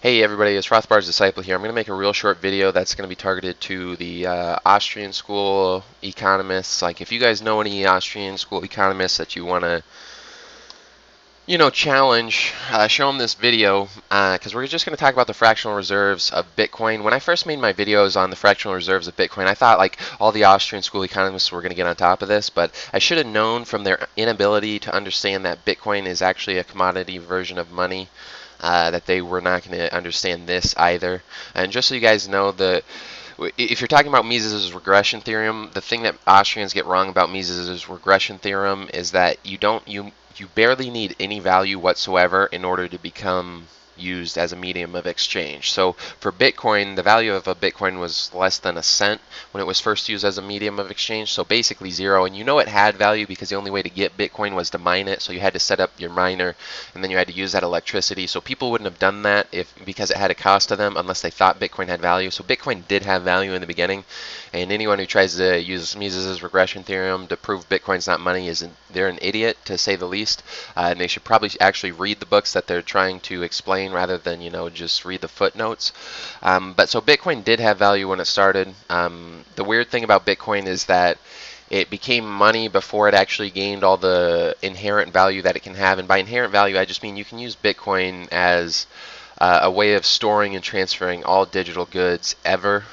Hey everybody, it's Rothbard's Disciple here. I'm going to make a real short video that's going to be targeted to the Austrian school economists. Like, if you guys know any Austrian school economists that you want to, challenge, show them this video, because we're just going to talk about the fractional reserves of Bitcoin. When I first made my videos on the fractional reserves of Bitcoin, I thought like all the Austrian school economists were going to get on top of this, but I should have known from their inability to understand that Bitcoin is actually a commodity version of money. That they were not going to understand this either. And just so you guys know, if you're talking about Mises' regression theorem, the thing that Austrians get wrong about Mises' regression theorem is that you barely need any value whatsoever in order to become used as a medium of exchange. So for Bitcoin, the value of a Bitcoin was less than a cent when it was first used as a medium of exchange, so basically zero. And you know it had value because the only way to get Bitcoin was to mine it, so you had to set up your miner and then you had to use that electricity. So people wouldn't have done that because it had a cost to them unless they thought Bitcoin had value. So Bitcoin did have value in the beginning, and anyone who tries to use Mises' regression theorem to prove Bitcoin's not money they're an idiot, to say the least. And they should probably actually read the books that they're trying to explain rather than just read the footnotes. But so Bitcoin did have value when it started. The weird thing about Bitcoin is that it became money before it actually gained all the inherent value that it can have. And by inherent value, I just mean you can use Bitcoin as a way of storing and transferring all digital goods ever.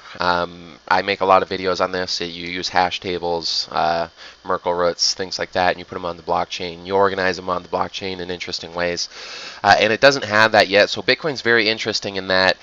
I make a lot of videos on this. You use hash tables, Merkle roots, things like that, and you put them on the blockchain. You organize them on the blockchain in interesting ways. And it doesn't have that yet, so Bitcoin's very interesting in that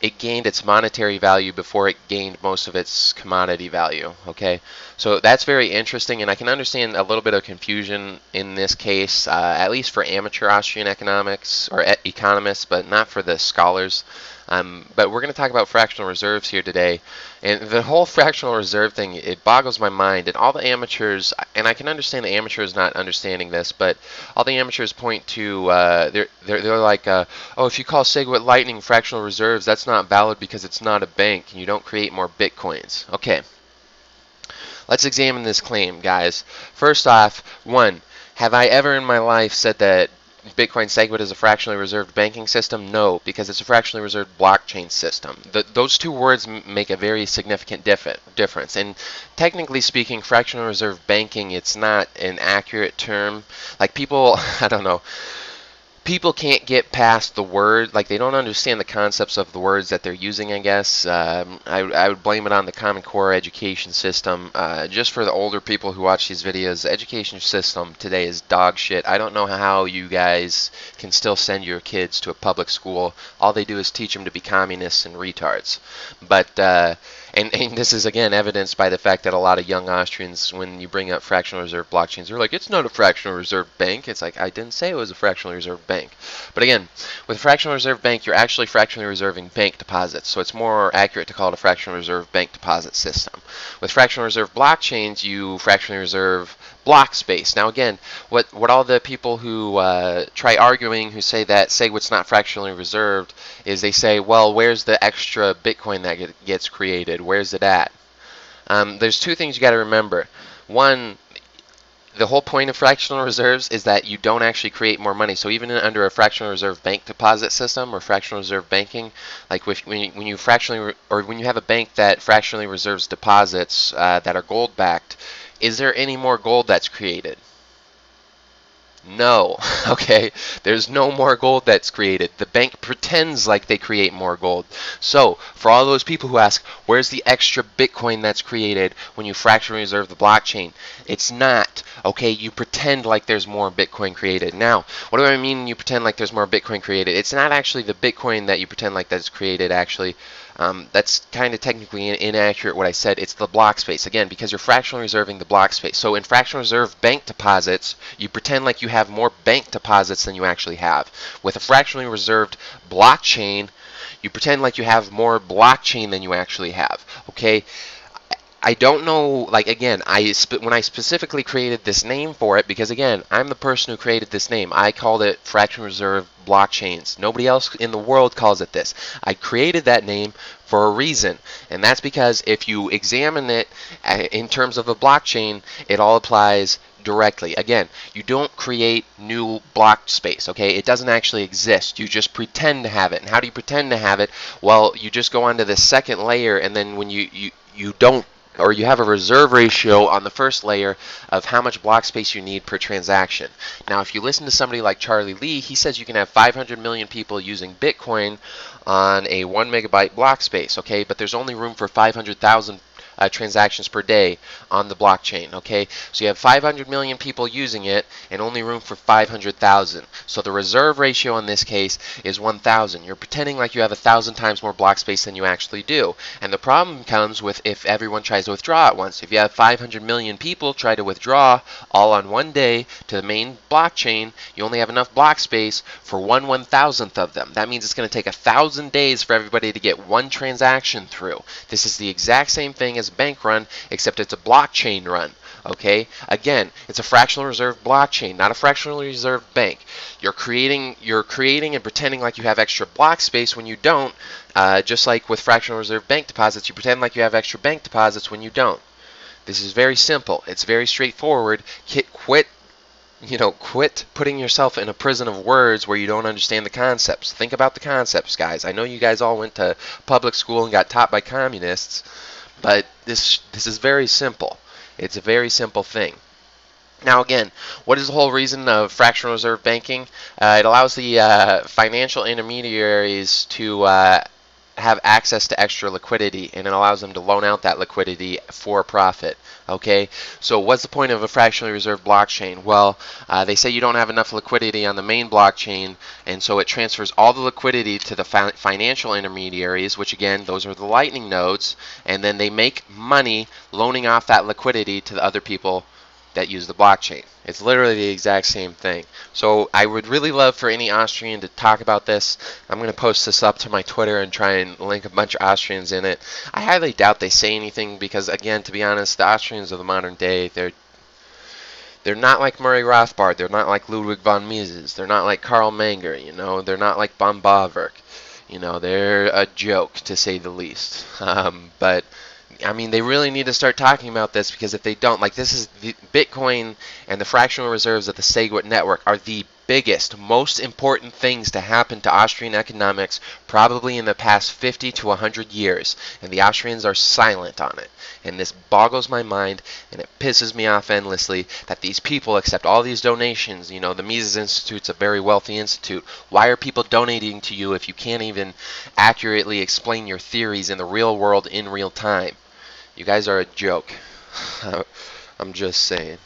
it gained its monetary value before it gained most of its commodity value. Okay, so that's very interesting, and I can understand a little bit of confusion in this case, at least for amateur Austrian economics or economists, but not for the scholars. But we're going to talk about fractional reserves here today. And the whole fractional reserve thing, it boggles my mind. And all the amateurs, and I can understand the amateurs not understanding this, but all the amateurs point to, they're like, oh, if you call Segwit Lightning fractional reserves, that's not valid because it's not a bank and you don't create more Bitcoins. Okay, let's examine this claim, guys. First off, one, have I ever in my life said that Bitcoin Segwit is a fractionally reserved banking system? No, because it's a fractionally reserved blockchain system. Those two words make a very significant difference. And technically speaking, fractional reserved banking, it's not an accurate term. Like people, I don't know, people can't get past the word, like they don't understand the concepts of the words that they're using, I guess. I would blame it on the Common Core education system. Just for the older people who watch these videos, the education system today is dog shit. I don't know how you guys can still send your kids to a public school. All they do is teach them to be communists and retards. But and this is again evidenced by the fact that a lot of young Austrians, when you bring up fractional reserve blockchains, they're like, it's not a fractional reserve bank. It's like, I didn't say it was a fractional reserve bank. But again, with a fractional reserve bank, you're actually fractionally reserving bank deposits. So it's more accurate to call it a fractional reserve bank deposit system. With fractional reserve blockchains, you fractionally reserve block space. Now again, what all the people who try arguing, who say that Segwit's not fractionally reserved, is they say, well, where's the extra Bitcoin that gets created? Where's it at? There's two things you got to remember. One, the whole point of fractional reserves is that you don't actually create more money. So even under a fractional reserve bank deposit system or fractional reserve banking, like when you fractionally or when you have a bank that fractionally reserves deposits that are gold backed, is there any more gold that's created? No. Okay, there's no more gold that's created. The bank pretends like they create more gold. So for all those people who ask, where's the extra Bitcoin that's created when you fractionally reserve the blockchain? It's not. Okay, you pretend like there's more Bitcoin created. Now, what do I mean you pretend like there's more Bitcoin created? It's not actually the Bitcoin that you pretend like that's created, actually. That's kind of technically inaccurate what I said. It's the block space, again, because you're fractionally reserving the block space. So in fractional reserve bank deposits, you pretend like you have more bank deposits than you actually have. With a fractionally reserved blockchain, you pretend like you have more blockchain than you actually have. Okay? I don't know, like, again, when I specifically created this name for it, because again, I'm the person who created this name. I called it Fractional Reserve Blockchains. Nobody else in the world calls it this. I created that name for a reason, and that's because if you examine it in terms of a blockchain, it all applies directly. Again, you don't create new block space, okay? It doesn't actually exist. You just pretend to have it. And how do you pretend to have it? Well, you just go onto the second layer, and then when you don't, or you have a reserve ratio on the first layer of how much block space you need per transaction. Now, if you listen to somebody like Charlie Lee, he says you can have 500 million people using Bitcoin on a 1 megabyte block space, okay? But there's only room for 500,000 transactions per day on the blockchain, okay? So you have 500 million people using it and only room for 500,000. So the reserve ratio in this case is 1,000. You're pretending like you have 1,000 times more block space than you actually do. And the problem comes with if everyone tries to withdraw at once. If you have 500 million people try to withdraw all on one day to the main blockchain, you only have enough block space for 1/1000th of them. That means it's going to take 1,000 days for everybody to get one transaction through. This is the exact same thing as bank run, except it's a blockchain run. Okay, again, it's a fractional reserve blockchain, not a fractional reserve bank. You're creating and pretending like you have extra block space when you don't. Just like with fractional reserve bank deposits, you pretend like you have extra bank deposits when you don't. This is very simple. It's very straightforward. Quit putting yourself in a prison of words where you don't understand the concepts. Think about the concepts, guys. I know you guys all went to public school and got taught by communists, but this is very simple. It's a very simple thing. Now again, what is the whole reason of fractional reserve banking? It allows the financial intermediaries to have access to extra liquidity, and it allows them to loan out that liquidity for profit. Okay, so what's the point of a fractionally reserved blockchain? Well, they say you don't have enough liquidity on the main blockchain, and so it transfers all the liquidity to the financial intermediaries, which again, those are the lightning nodes, and then they make money loaning off that liquidity to the other people that use the blockchain. It's literally the exact same thing. So I would really love for any Austrian to talk about this. I'm going to post this up to my Twitter and try and link a bunch of Austrians in it. I highly doubt they say anything because, again, to be honest, the Austrians of the modern day, they're not like Murray Rothbard. They're not like Ludwig von Mises. They're not like Karl Menger. You know, they're not like von Bauwerk. You know, they're a joke to say the least. But I mean, they really need to start talking about this, because if they don't, like, this is the Bitcoin and the fractional reserves of the Segwit network are the biggest, most important things to happen to Austrian economics probably in the past 50 to 100 years, and the Austrians are silent on it. And this boggles my mind, and it pisses me off endlessly that these people accept all these donations. You know, the Mises Institute's a very wealthy institute. Why are people donating to you if you can't even accurately explain your theories in the real world in real time? You guys are a joke. I'm just saying.